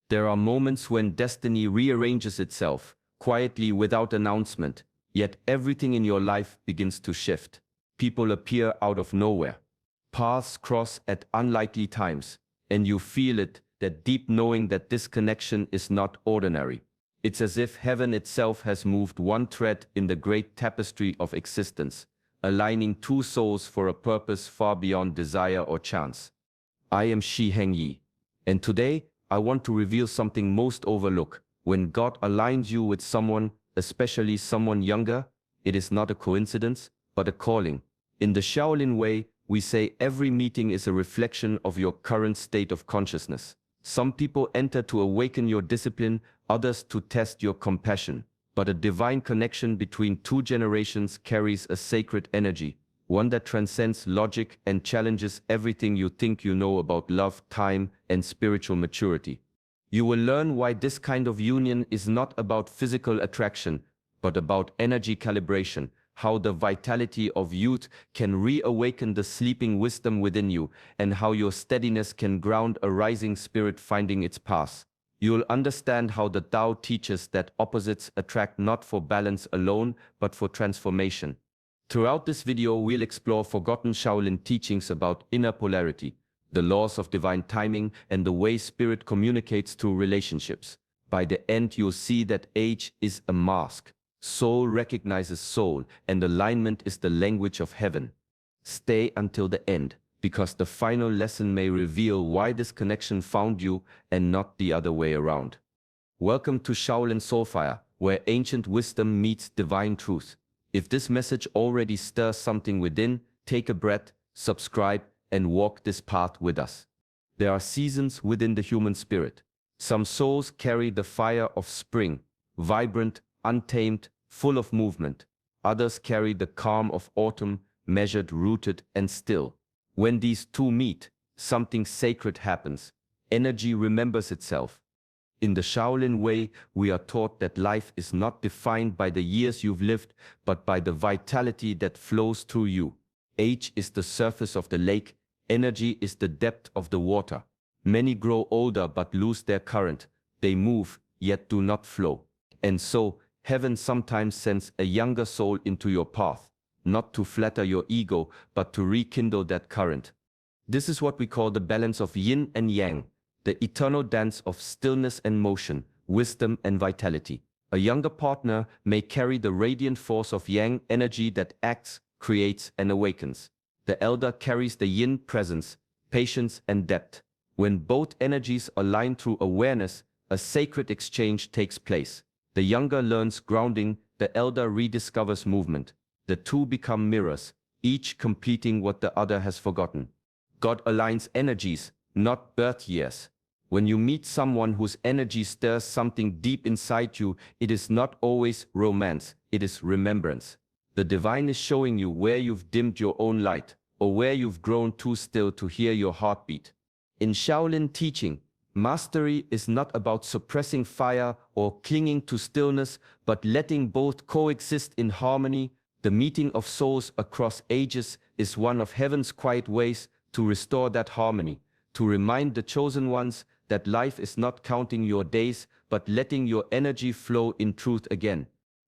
There are moments when destiny rearranges itself, quietly without announcement, yet everything in your life begins to shift. People appear out of nowhere. Paths cross at unlikely times, and you feel it, that deep knowing that this connection is not ordinary. It's as if heaven itself has moved one thread in the great tapestry of existence, aligning two souls for a purpose far beyond desire or chance. I am Shi Heng Yi, and today I want to reveal something most overlooked. When God aligns you with someone, especially someone younger, it is not a coincidence, but a calling. In the Shaolin way, we say every meeting is a reflection of your current state of consciousness. Some people enter to awaken your discipline, others to test your compassion. But a divine connection between two generations carries a sacred energy, one that transcends logic and challenges everything you think you know about love, time, and spiritual maturity. You will learn why this kind of union is not about physical attraction, but about energy calibration, how the vitality of youth can reawaken the sleeping wisdom within you, and how your steadiness can ground a rising spirit finding its path. You'll understand how the Tao teaches that opposites attract not for balance alone, but for transformation. Throughout this video, we'll explore forgotten Shaolin teachings about inner polarity, the laws of divine timing, and the way spirit communicates through relationships. By the end, you'll see that age is a mask. Soul recognizes soul, and alignment is the language of heaven. Stay until the end, because the final lesson may reveal why this connection found you and not the other way around. Welcome to Shaolin Soulfire, where ancient wisdom meets divine truth. If this message already stirs something within, take a breath, subscribe, and walk this path with us. There are seasons within the human spirit. Some souls carry the fire of spring, vibrant, untamed, full of movement. Others carry the calm of autumn, measured, rooted, and still. When these two meet, something sacred happens. Energy remembers itself. In the Shaolin way, we are taught that life is not defined by the years you've lived, but by the vitality that flows through you. Age is the surface of the lake, energy is the depth of the water. Many grow older but lose their current. They move, yet do not flow. And so, heaven sometimes sends a younger soul into your path, not to flatter your ego, but to rekindle that current. This is what we call the balance of yin and yang, the eternal dance of stillness and motion, wisdom and vitality. A younger partner may carry the radiant force of yang energy that acts, creates, and awakens. The elder carries the yin presence, patience, and depth. When both energies align through awareness, a sacred exchange takes place. The younger learns grounding, the elder rediscovers movement. The two become mirrors, each completing what the other has forgotten. God aligns energies, not birth years. When you meet someone whose energy stirs something deep inside you, it is not always romance, it is remembrance. The divine is showing you where you've dimmed your own light, or where you've grown too still to hear your heartbeat. In Shaolin teaching, mastery is not about suppressing fire or clinging to stillness, but letting both coexist in harmony. The meeting of souls across ages is one of heaven's quiet ways to restore that harmony, to remind the chosen ones that life is not counting your days, but letting your energy flow in truth again.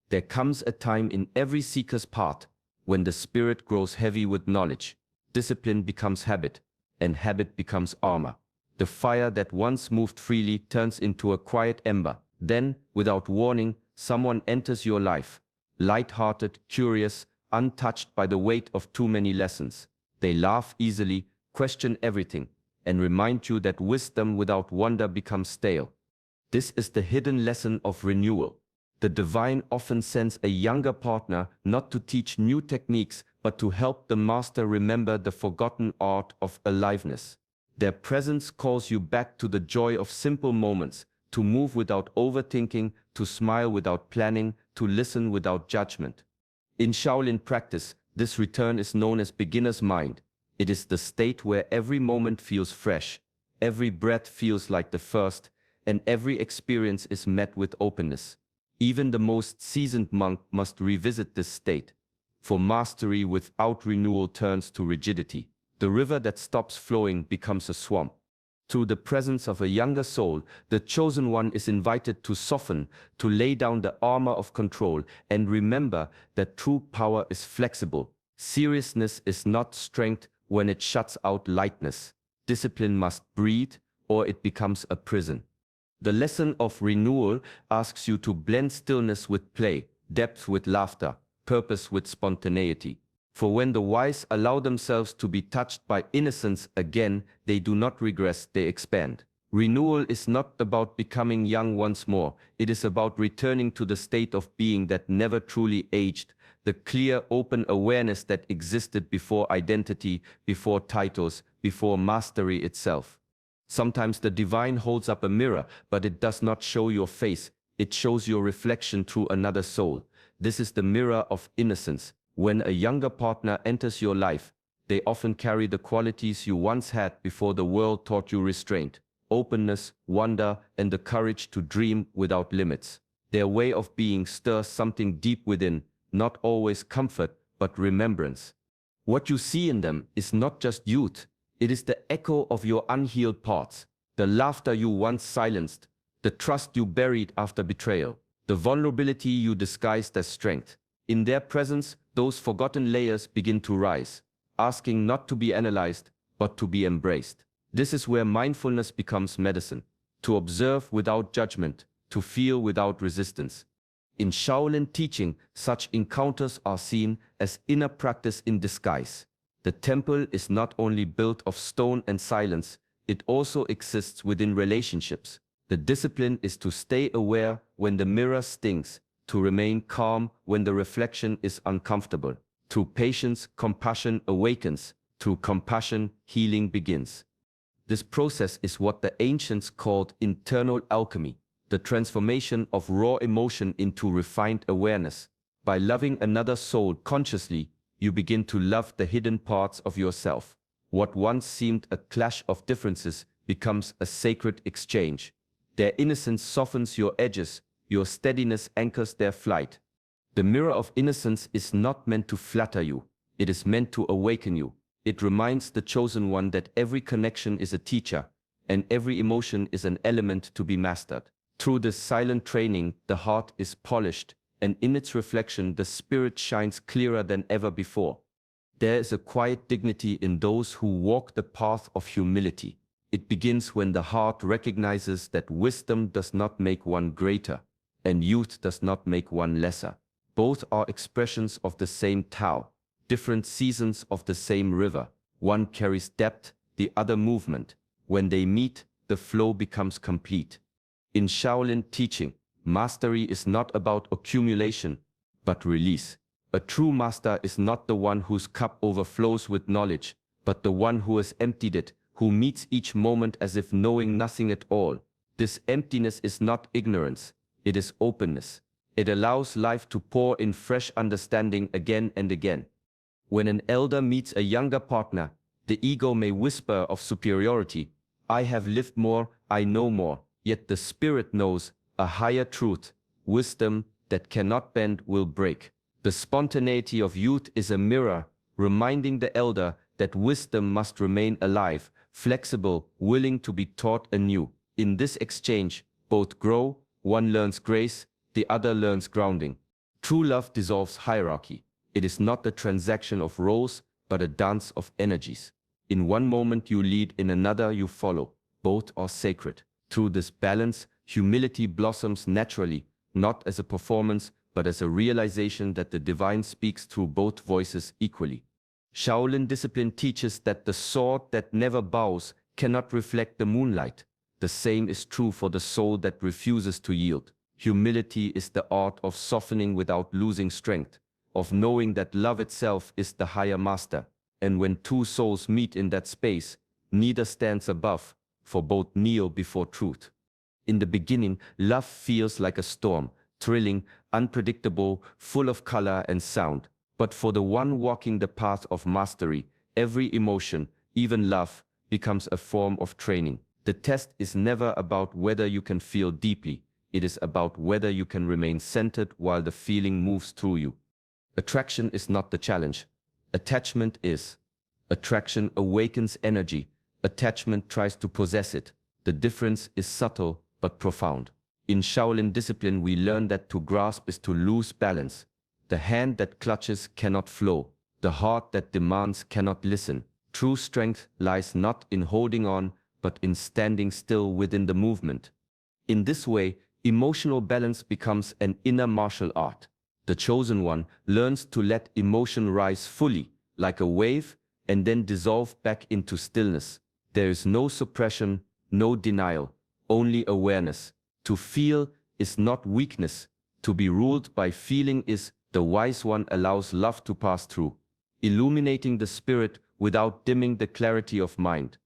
There comes a time in every seeker's path when the spirit grows heavy with knowledge. Discipline becomes habit, and habit becomes armor. The fire that once moved freely turns into a quiet ember. Then, without warning, someone enters your life. Light-hearted, curious, untouched by the weight of too many lessons. They laugh easily, question everything, and remind you that wisdom without wonder becomes stale. This is the hidden lesson of renewal. The divine often sends a younger partner not to teach new techniques, but to help the master remember the forgotten art of aliveness. Their presence calls you back to the joy of simple moments, to move without overthinking, to smile without planning, to listen without judgment. In Shaolin practice, this return is known as beginner's mind. It is the state where every moment feels fresh, every breath feels like the first, and every experience is met with openness. Even the most seasoned monk must revisit this state, for mastery without renewal turns to rigidity. The river that stops flowing becomes a swamp. Through the presence of a younger soul, the chosen one is invited to soften, to lay down the armor of control, and remember that true power is flexible. Seriousness is not strength when it shuts out lightness. Discipline must breathe, or it becomes a prison. The lesson of renewal asks you to blend stillness with play, depth with laughter, purpose with spontaneity. For when the wise allow themselves to be touched by innocence again, they do not regress, they expand. Renewal is not about becoming young once more. It is about returning to the state of being that never truly aged, the clear, open awareness that existed before identity, before titles, before mastery itself. Sometimes the divine holds up a mirror, but it does not show your face. It shows your reflection through another soul. This is the mirror of innocence. When a younger partner enters your life, they often carry the qualities you once had before the world taught you restraint, openness, wonder, and the courage to dream without limits. Their way of being stirs something deep within, not always comfort, but remembrance. What you see in them is not just youth, it is the echo of your unhealed parts, the laughter you once silenced, the trust you buried after betrayal, the vulnerability you disguised as strength. In their presence, those forgotten layers begin to rise, asking not to be analyzed, but to be embraced. This is where mindfulness becomes medicine, to observe without judgment, to feel without resistance. In Shaolin teaching, such encounters are seen as inner practice in disguise. The temple is not only built of stone and silence, it also exists within relationships. The discipline is to stay aware when the mirror stings, to remain calm when the reflection is uncomfortable. Through patience, compassion awakens. Through compassion, healing begins. This process is what the ancients called internal alchemy, the transformation of raw emotion into refined awareness. By loving another soul consciously, you begin to love the hidden parts of yourself. What once seemed a clash of differences becomes a sacred exchange. Their innocence softens your edges, your steadiness anchors their flight. The mirror of innocence is not meant to flatter you. It is meant to awaken you. It reminds the chosen one that every connection is a teacher, and every emotion is an element to be mastered. Through this silent training, the heart is polished, and in its reflection, the spirit shines clearer than ever before. There is a quiet dignity in those who walk the path of humility. It begins when the heart recognizes that wisdom does not make one greater, and youth does not make one lesser. Both are expressions of the same Tao, different seasons of the same river. One carries depth, the other movement. When they meet, the flow becomes complete. In Shaolin teaching, mastery is not about accumulation, but release. A true master is not the one whose cup overflows with knowledge, but the one who has emptied it, who meets each moment as if knowing nothing at all. This emptiness is not ignorance. It is openness. It allows life to pour in fresh understanding again and again. When an elder meets a younger partner, the ego may whisper of superiority. I have lived more, I know more. Yet the spirit knows a higher truth. Wisdom that cannot bend will break. The spontaneity of youth is a mirror, reminding the elder that wisdom must remain alive, flexible, willing to be taught anew. In this exchange, both grow. One learns grace, the other learns grounding. True love dissolves hierarchy. It is not a transaction of roles, but a dance of energies. In one moment you lead, in another you follow. Both are sacred. Through this balance, humility blossoms naturally, not as a performance, but as a realization that the divine speaks through both voices equally. Shaolin discipline teaches that the sword that never bows cannot reflect the moonlight. The same is true for the soul that refuses to yield. Humility is the art of softening without losing strength, of knowing that love itself is the higher master. And when two souls meet in that space, neither stands above, for both kneel before truth. In the beginning, love feels like a storm, thrilling, unpredictable, full of color and sound. But for the one walking the path of mastery, every emotion, even love, becomes a form of training. The test is never about whether you can feel deeply. It is about whether you can remain centered while the feeling moves through you. Attraction is not the challenge. Attachment is. Attraction awakens energy. attachment tries to possess it. The difference is subtle but profound. In Shaolin discipline, we learn that to grasp is to lose balance. The hand that clutches cannot flow. The heart that demands cannot listen. True strength lies not in holding on, but in standing still within the movement. In this way, emotional balance becomes an inner martial art. The chosen one learns to let emotion rise fully, like a wave, and then dissolve back into stillness. There is no suppression, no denial, only awareness. To feel is not weakness. To be ruled by feeling is. The wise one allows love to pass through, illuminating the spirit without dimming the clarity of mind.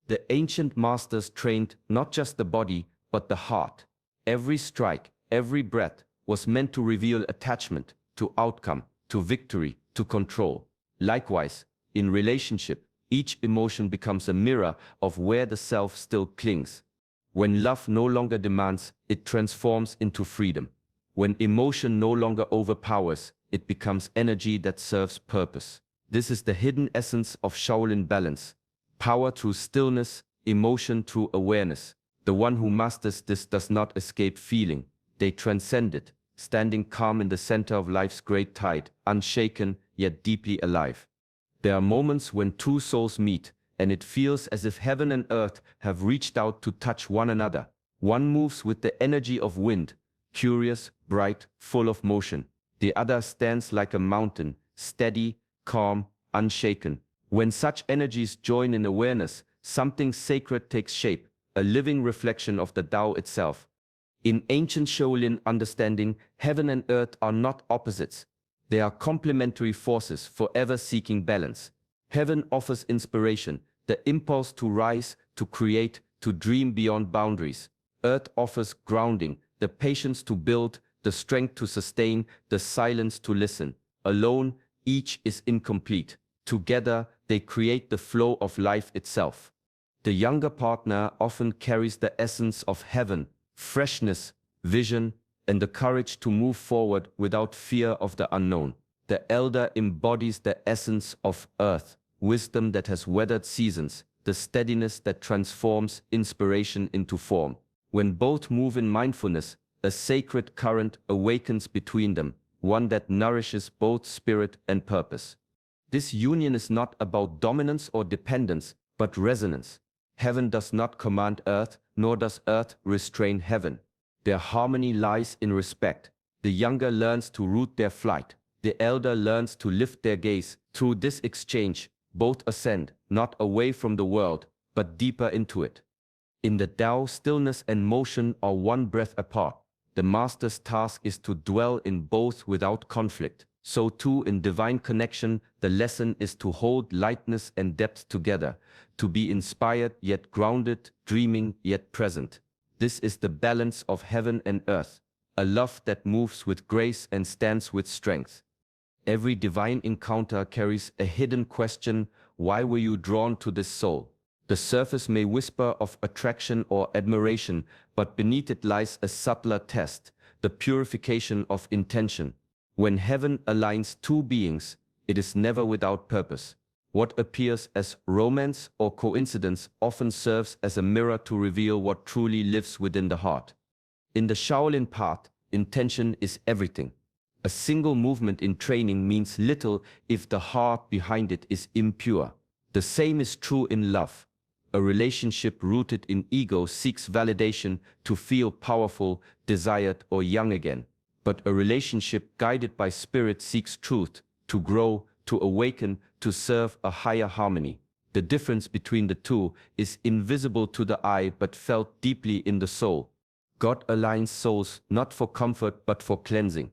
The ancient masters trained not just the body, but the heart. Every strike, every breath was meant to reveal attachment, to outcome, to victory, to control. Likewise, in relationship, each emotion becomes a mirror of where the self still clings. When love no longer demands, it transforms into freedom. When emotion no longer overpowers, it becomes energy that serves purpose. This is the hidden essence of Shaolin balance. Power through stillness, emotion through awareness. The one who masters this does not escape feeling. They transcend it, standing calm in the center of life's great tide, unshaken yet deeply alive. There are moments when two souls meet, and it feels as if heaven and earth have reached out to touch one another. One moves with the energy of wind, curious, bright, full of motion. The other stands like a mountain, steady, calm, unshaken. When such energies join in awareness, something sacred takes shape, a living reflection of the Tao itself. In ancient Shaolin understanding, heaven and earth are not opposites. They are complementary forces forever seeking balance. Heaven offers inspiration, the impulse to rise, to create, to dream beyond boundaries. Earth offers grounding, the patience to build, the strength to sustain, the silence to listen. Alone, each is incomplete. Together, they create the flow of life itself. The younger partner often carries the essence of heaven, freshness, vision, and the courage to move forward without fear of the unknown. The elder embodies the essence of earth, wisdom that has weathered seasons, the steadiness that transforms inspiration into form. When both move in mindfulness, a sacred current awakens between them, one that nourishes both spirit and purpose. This union is not about dominance or dependence, but resonance. Heaven does not command earth, nor does earth restrain heaven. Their harmony lies in respect. The younger learns to root their flight. The elder learns to lift their gaze. Through this exchange, both ascend, not away from the world, but deeper into it. In the Tao, stillness and motion are one breath apart. The master's task is to dwell in both without conflict. So too in divine connection, the lesson is to hold lightness and depth together, to be inspired yet grounded, dreaming yet present. This is the balance of heaven and earth, a love that moves with grace and stands with strength. Every divine encounter carries a hidden question: why were you drawn to this soul? The surface may whisper of attraction or admiration, but beneath it lies a subtler test, the purification of intention. When heaven aligns two beings, it is never without purpose. What appears as romance or coincidence often serves as a mirror to reveal what truly lives within the heart. In the Shaolin path, intention is everything. A single movement in training means little if the heart behind it is impure. The same is true in love. A relationship rooted in ego seeks validation to feel powerful, desired, or young again. But a relationship guided by spirit seeks truth, to grow, to awaken, to serve a higher harmony. The difference between the two is invisible to the eye but felt deeply in the soul. God aligns souls not for comfort but for cleansing.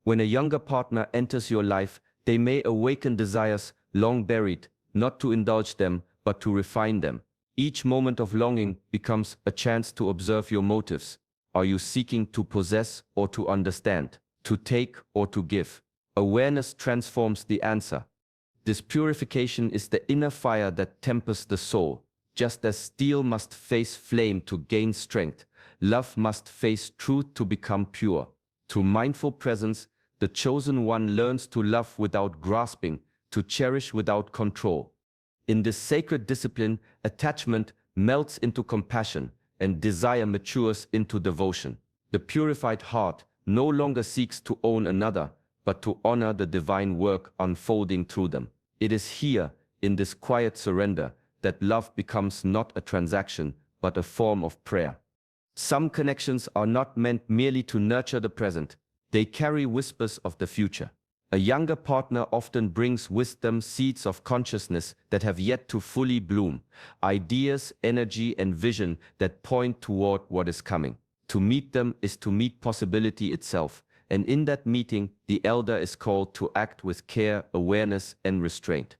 When a younger partner enters your life, they may awaken desires long buried, not to indulge them, but to refine them. Each moment of longing becomes a chance to observe your motives. Are you seeking to possess or to understand, to take or to give? Awareness transforms the answer. This purification is the inner fire that tempers the soul. Just as steel must face flame to gain strength, love must face truth to become pure. Through mindful presence, the chosen one learns to love without grasping, to cherish without control. In this sacred discipline, attachment melts into compassion, and desire matures into devotion. The purified heart no longer seeks to own another, but to honor the divine work unfolding through them. It is here, in this quiet surrender, that love becomes not a transaction, but a form of prayer. Some connections are not meant merely to nurture the present, they carry whispers of the future. A younger partner often brings wisdom, seeds of consciousness that have yet to fully bloom, ideas, energy, and vision that point toward what is coming. To meet them is to meet possibility itself, and in that meeting, the elder is called to act with care, awareness, and restraint.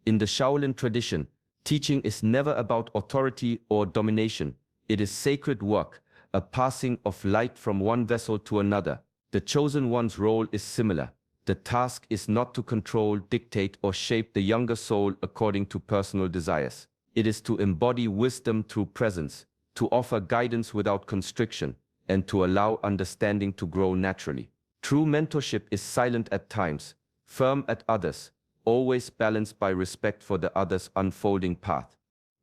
In the Shaolin tradition, teaching is never about authority or domination. It is sacred work, a passing of light from one vessel to another. The chosen one's role is similar. The task is not to control, dictate, or shape the younger soul according to personal desires. It is to embody wisdom through presence, to offer guidance without constriction, and to allow understanding to grow naturally. True mentorship is silent at times, firm at others, always balanced by respect for the other's unfolding path.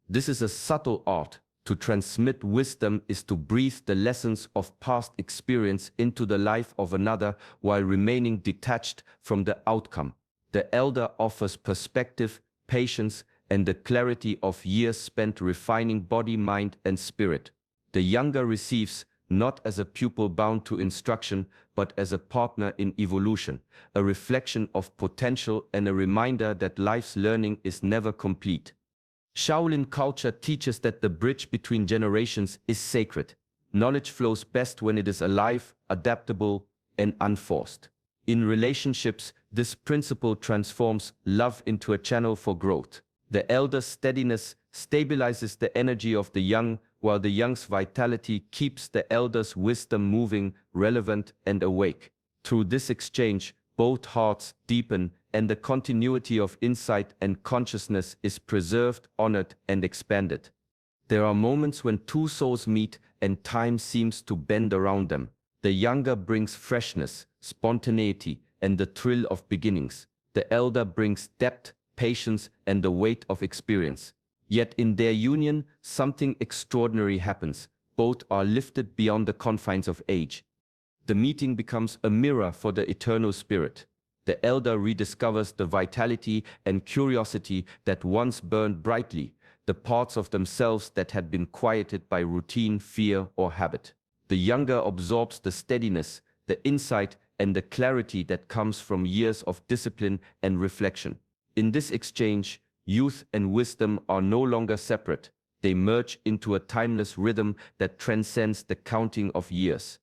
This is a subtle art. To transmit wisdom is to breathe the lessons of past experience into the life of another while remaining detached from the outcome. The elder offers perspective, patience, and the clarity of years spent refining body, mind, and spirit. The younger receives, not as a pupil bound to instruction, but as a partner in evolution, a reflection of potential and a reminder that life's learning is never complete. Shaolin culture teaches that the bridge between generations is sacred. Knowledge flows best when it is alive, adaptable, and unforced. In relationships, this principle transforms love into a channel for growth. The elder's steadiness stabilizes the energy of the young, while the young's vitality keeps the elder's wisdom moving, relevant, and awake. Through this exchange, both hearts deepen, and the continuity of insight and consciousness is preserved, honored, and expanded. There are moments when two souls meet and time seems to bend around them. The younger brings freshness, spontaneity, and the thrill of beginnings. The elder brings depth, patience, and the weight of experience. Yet in their union, something extraordinary happens. Both are lifted beyond the confines of age. The meeting becomes a mirror for the eternal spirit. The elder rediscovers the vitality and curiosity that once burned brightly, the parts of themselves that had been quieted by routine, fear, or habit. The younger absorbs the steadiness, the insight, and the clarity that comes from years of discipline and reflection. In this exchange, youth and wisdom are no longer separate. They merge into a timeless rhythm that transcends the counting of years.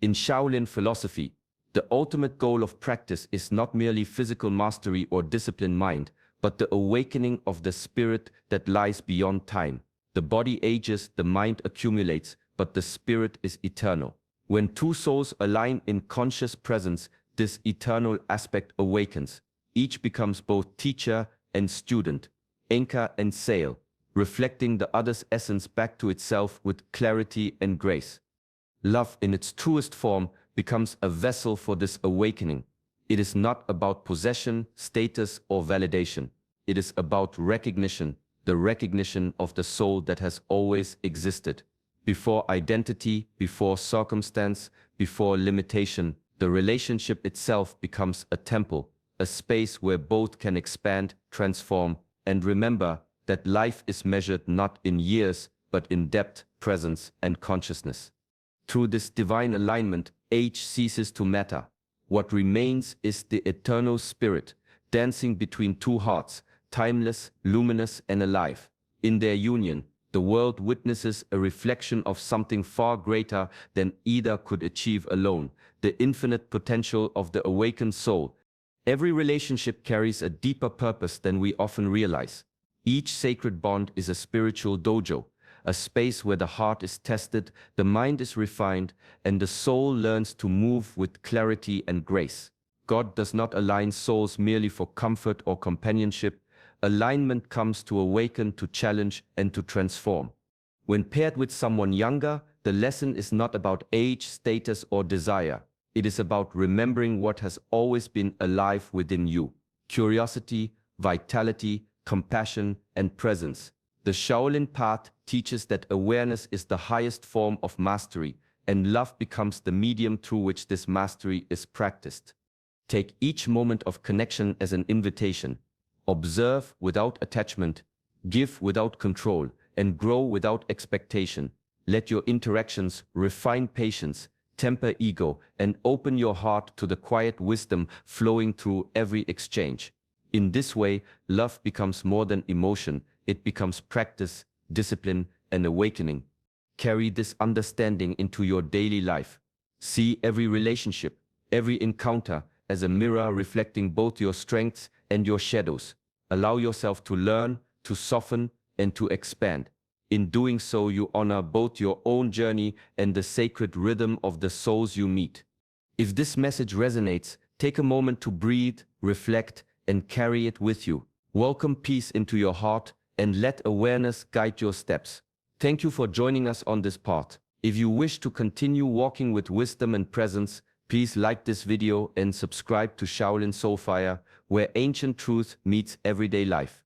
In Shaolin philosophy, the ultimate goal of practice is not merely physical mastery or disciplined mind, but the awakening of the spirit that lies beyond time. The body ages, the mind accumulates, but the spirit is eternal. When two souls align in conscious presence, this eternal aspect awakens. Each becomes both teacher and student, anchor and sail, reflecting the other's essence back to itself with clarity and grace. Love in its truest form becomes a vessel for this awakening. It is not about possession, status, or validation. It is about recognition, the recognition of the soul that has always existed. Before identity, before circumstance, before limitation, the relationship itself becomes a temple, a space where both can expand, transform, and remember that life is measured not in years, but in depth, presence, and consciousness. Through this divine alignment, age ceases to matter. What remains is the eternal spirit, dancing between two hearts, timeless, luminous, and alive. In their union, the world witnesses a reflection of something far greater than either could achieve alone, the infinite potential of the awakened soul. Every relationship carries a deeper purpose than we often realize. Each sacred bond is a spiritual dojo, a space where the heart is tested, the mind is refined, and the soul learns to move with clarity and grace. God does not align souls merely for comfort or companionship. Alignment comes to awaken, to challenge, and to transform. When paired with someone younger, the lesson is not about age, status, or desire. It is about remembering what has always been alive within you: curiosity, vitality, compassion, and presence. The Shaolin path teaches that awareness is the highest form of mastery, and love becomes the medium through which this mastery is practiced. Take each moment of connection as an invitation. Observe without attachment, give without control, and grow without expectation. Let your interactions refine patience, temper ego, and open your heart to the quiet wisdom flowing through every exchange. In this way, love becomes more than emotion, it becomes practice, discipline, and awakening. Carry this understanding into your daily life. See every relationship, every encounter, as a mirror reflecting both your strengths and your shadows. Allow yourself to learn, to soften, and to expand. In doing so, you honor both your own journey and the sacred rhythm of the souls you meet. If this message resonates, take a moment to breathe, reflect, and carry it with you. Welcome peace into your heart and let awareness guide your steps. Thank you for joining us on this path. If you wish to continue walking with wisdom and presence, please like this video and subscribe to Shaolin Soulfire, where ancient truth meets everyday life.